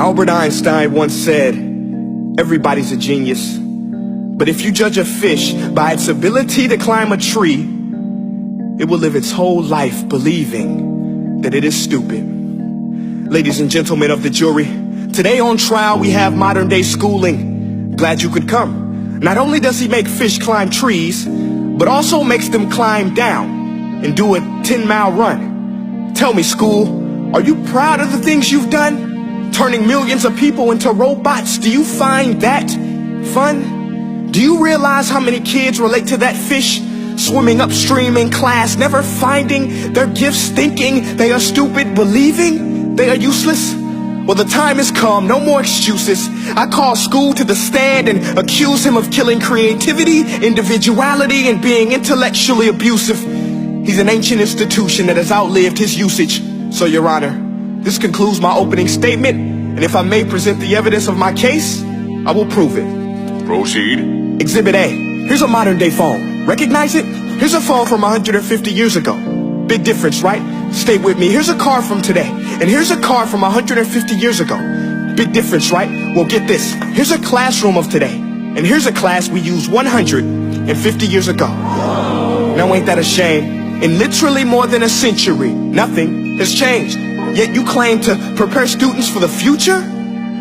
Albert Einstein once said, everybody's a genius. But if you judge a fish by its ability to climb a tree, it will live its whole life believing that it is stupid. Ladies and gentlemen of the jury, today on trial we have modern day schooling. Glad you could come. Not only does he make fish climb trees, but also makes them climb down and do a 10-mile run. Tell me, school, are you proud of the things you've done? Turning millions of people into robots, do you find that fun? Do you realize how many kids relate to that fish? Swimming upstream in class, never finding their gifts, thinking they are stupid, believing they are useless? Well, the time has come, no more excuses. I call school to the stand and accuse him of killing creativity, individuality, and being intellectually abusive. He's an ancient institution that has outlived his usage. So, Your Honor, this concludes my opening statement, and if I may present the evidence of my case, I will prove it. Proceed. Exhibit A. Here's a modern day phone. Recognize it? Here's a phone from 150 years ago. Big difference, right? Stay with me. Here's a car from today, and here's a car from 150 years ago. Big difference, right? Well, get this. Here's a classroom of today, and here's a class we used 150 years ago. Now, ain't that a shame? In literally more than a century, nothing has changed. Yet you claim to prepare students for the future?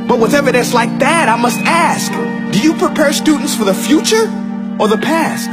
But with evidence like that, I must ask, do you prepare students for the future or the past?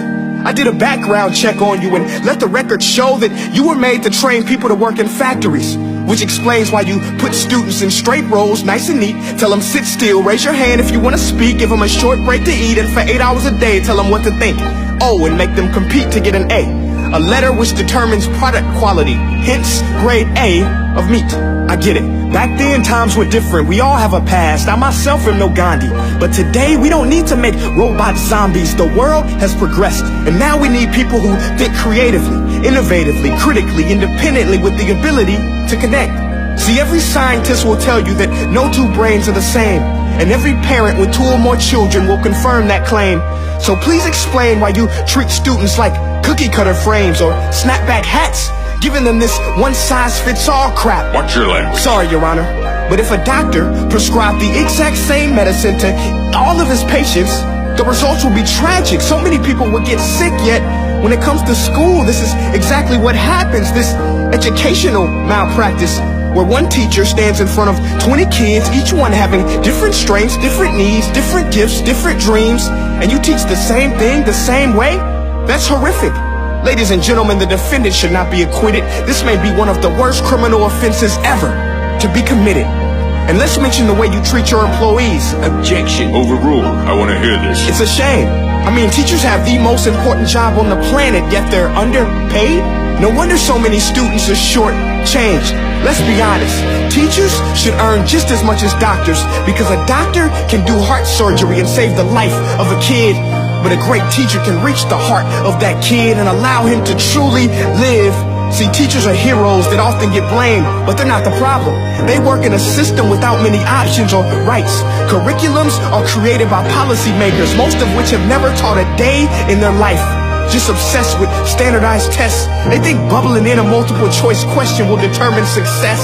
I did a background check on you and let the record show that you were made to train people to work in factories, which explains why you put students in straight rows, nice and neat, tell them sit still, raise your hand if you want to speak, give them a short break to eat, and for 8 hours a day tell them what to think. Oh, and make them compete to get an A letter which determines product quality, hence grade A of meat. I get it. Back then, times were different. We all have a past. I myself am no Gandhi. But today, we don't need to make robot zombies. The world has progressed. And now we need people who think creatively, innovatively, critically, independently, with the ability to connect. See, every scientist will tell you that no two brains are the same. And every parent with 2 or more children will confirm that claim. So please explain why you treat students like cookie cutter frames or snapback hats, giving them this one-size-fits-all crap. Watch your language. Sorry, Your Honor, but if a doctor prescribed the exact same medicine to all of his patients, the results will be tragic. So many people will get sick, yet when it comes to school, this is exactly what happens, this educational malpractice, where one teacher stands in front of 20 kids, each one having different strengths, different needs, different gifts, different dreams, and you teach the same thing the same way? That's horrific. Ladies and gentlemen, the defendant should not be acquitted. This may be one of the worst criminal offenses ever to be committed. And let's mention the way you treat your employees. Objection. Overruled. I want to hear this. It's a shame. I mean, teachers have the most important job on the planet, yet they're underpaid? No wonder so many students are short-changed. Let's be honest. Teachers should earn just as much as doctors, because a doctor can do heart surgery and save the life of a kid. But a great teacher can reach the heart of that kid and allow him to truly live. See, teachers are heroes that often get blamed, but they're not the problem. They work in a system without many options or rights. Curriculums are created by policymakers, most of which have never taught a day in their life. Just obsessed with standardized tests. They think bubbling in a multiple choice question will determine success.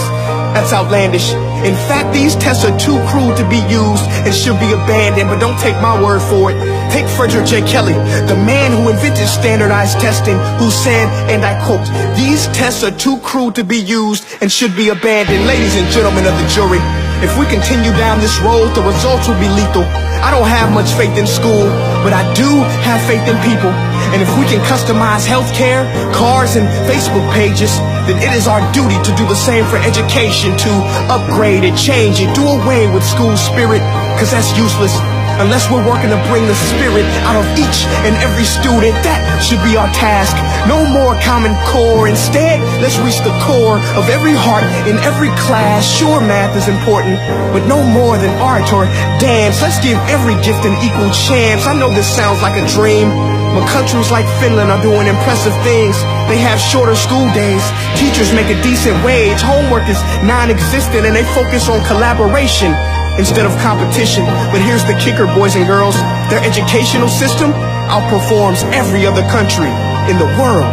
That's outlandish. In fact, these tests are too cruel to be used and should be abandoned, but don't take my word for it. Take Frederick J. Kelly, the man who invented standardized testing, who said, and I quote, "These tests are too cruel to be used and should be abandoned." Ladies and gentlemen of the jury, if we continue down this road, the results will be lethal. I don't have much faith in school, but I do have faith in people. And if we can customize healthcare, cars, and Facebook pages, then it is our duty to do the same for education, to upgrade it, change it, do away with school spirit, because that's useless. Unless we're working to bring the spirit out of each and every student, that should be our task. No more Common Core. Instead, let's reach the core of every heart in every class. Sure, math is important, but no more than art or dance. Let's give every gift an equal chance. I know this sounds like a dream, but countries like Finland are doing impressive things. They have shorter school days. Teachers make a decent wage. Homework is non-existent, and they focus on collaboration instead of competition. But here's the kicker, boys and girls. Their educational system outperforms every other country in the world.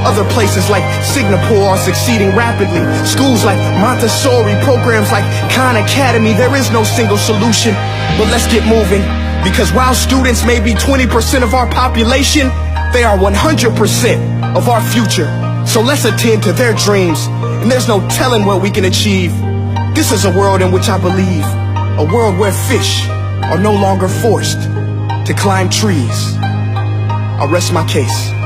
Other places like Singapore are succeeding rapidly. Schools like Montessori, programs like Khan Academy. There is no single solution, but let's get moving. Because while students may be 20% of our population, they are 100% of our future. So let's attend to their dreams, and there's no telling what we can achieve. This is a world in which I believe, a world where fish are no longer forced to climb trees. I'll rest my case.